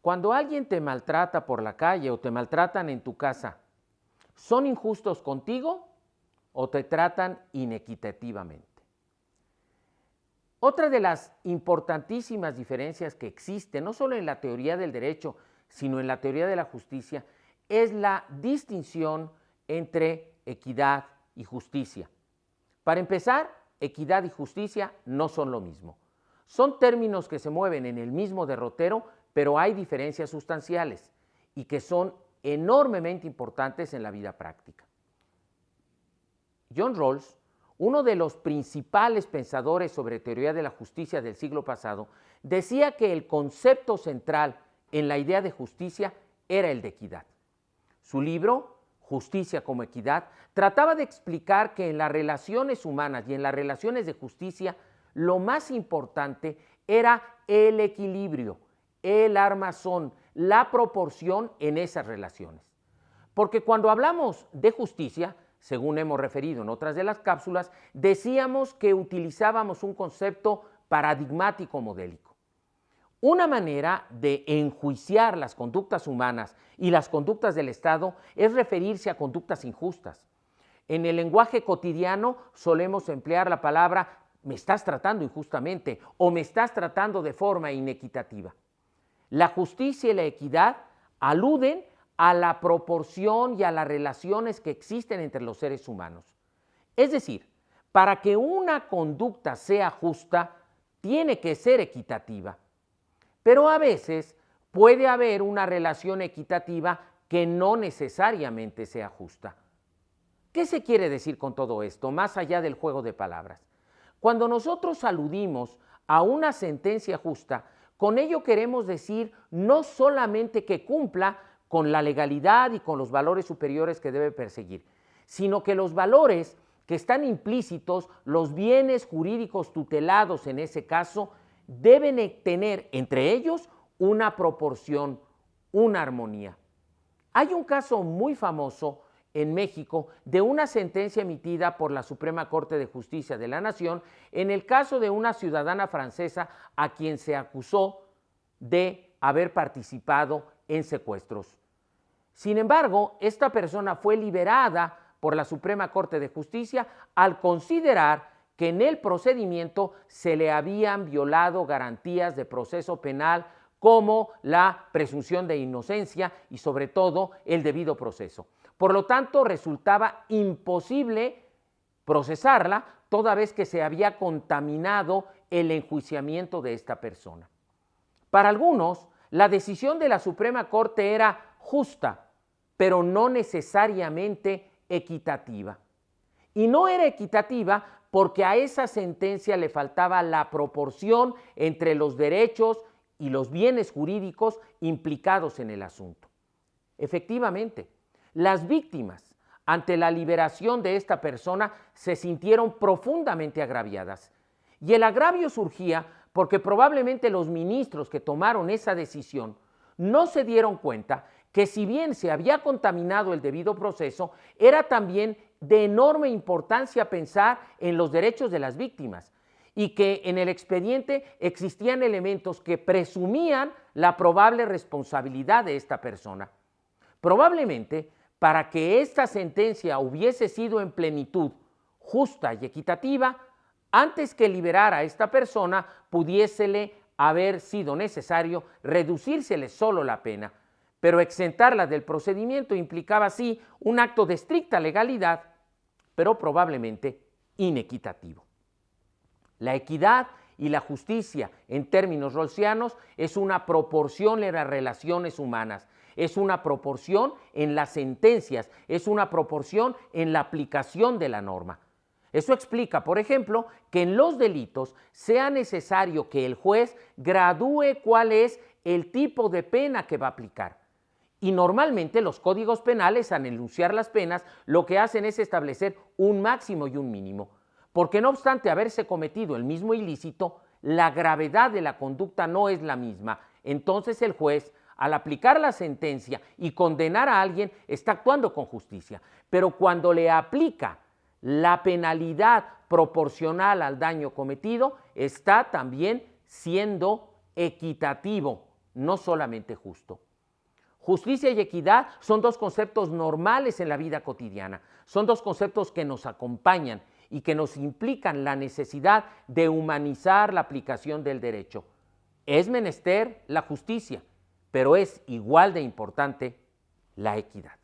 Cuando alguien te maltrata por la calle o te maltratan en tu casa, ¿son injustos contigo o te tratan inequitativamente? Otra de las importantísimas diferencias que existen, no solo en la teoría del derecho, sino en la teoría de la justicia, es la distinción entre equidad y justicia. Para empezar, equidad y justicia no son lo mismo. Son términos que se mueven en el mismo derrotero, pero hay diferencias sustanciales y que son enormemente importantes en la vida práctica. John Rawls, uno de los principales pensadores sobre teoría de la justicia del siglo pasado, decía que el concepto central en la idea de justicia era el de equidad. Su libro, Justicia como Equidad, trataba de explicar que en las relaciones humanas y en las relaciones de justicia, lo más importante era el equilibrio, el armazón, la proporción en esas relaciones. Porque cuando hablamos de justicia, según hemos referido en otras de las cápsulas, decíamos que utilizábamos un concepto paradigmático modélico. Una manera de enjuiciar las conductas humanas y las conductas del Estado es referirse a conductas injustas. En el lenguaje cotidiano solemos emplear la palabra me estás tratando injustamente o me estás tratando de forma inequitativa. La justicia y la equidad aluden a la proporción y a las relaciones que existen entre los seres humanos. Es decir, para que una conducta sea justa, tiene que ser equitativa. Pero a veces puede haber una relación equitativa que no necesariamente sea justa. ¿Qué se quiere decir con todo esto, más allá del juego de palabras? Cuando nosotros aludimos a una sentencia justa, con ello queremos decir no solamente que cumpla con la legalidad y con los valores superiores que debe perseguir, sino que los valores que están implícitos, los bienes jurídicos tutelados en ese caso, deben tener entre ellos una proporción, una armonía. Hay un caso muy famoso en México de una sentencia emitida por la Suprema Corte de Justicia de la Nación en el caso de una ciudadana francesa a quien se acusó de haber participado en secuestros. Sin embargo, esta persona fue liberada por la Suprema Corte de Justicia al considerar que en el procedimiento se le habían violado garantías de proceso penal como la presunción de inocencia y sobre todo el debido proceso. Por lo tanto, resultaba imposible procesarla toda vez que se había contaminado el enjuiciamiento de esta persona. Para algunos, la decisión de la Suprema Corte era justa, pero no necesariamente equitativa. Y no era equitativa porque a esa sentencia le faltaba la proporción entre los derechos y los bienes jurídicos implicados en el asunto. Efectivamente, las víctimas, ante la liberación de esta persona, se sintieron profundamente agraviadas. Y el agravio surgía porque probablemente los ministros que tomaron esa decisión no se dieron cuenta que si bien se había contaminado el debido proceso, era también de enorme importancia pensar en los derechos de las víctimas y que en el expediente existían elementos que presumían la probable responsabilidad de esta persona. Probablemente, para que esta sentencia hubiese sido en plenitud justa y equitativa, antes que liberar a esta persona, pudiésele haber sido necesario reducírsele solo la pena, pero exentarla del procedimiento implicaba así un acto de estricta legalidad, pero probablemente inequitativo. La equidad y la justicia, en términos rawlsianos, es una proporción en las relaciones humanas, es una proporción en las sentencias, es una proporción en la aplicación de la norma. Eso explica, por ejemplo, que en los delitos sea necesario que el juez gradúe cuál es el tipo de pena que va a aplicar. Y normalmente los códigos penales, al enunciar las penas, lo que hacen es establecer un máximo y un mínimo, porque no obstante haberse cometido el mismo ilícito, la gravedad de la conducta no es la misma. Entonces el juez, al aplicar la sentencia y condenar a alguien, está actuando con justicia. Pero cuando le aplica la penalidad proporcional al daño cometido, está también siendo equitativo, no solamente justo. Justicia y equidad son dos conceptos normales en la vida cotidiana, son dos conceptos que nos acompañan y que nos implican la necesidad de humanizar la aplicación del derecho. Es menester la justicia, pero es igual de importante la equidad.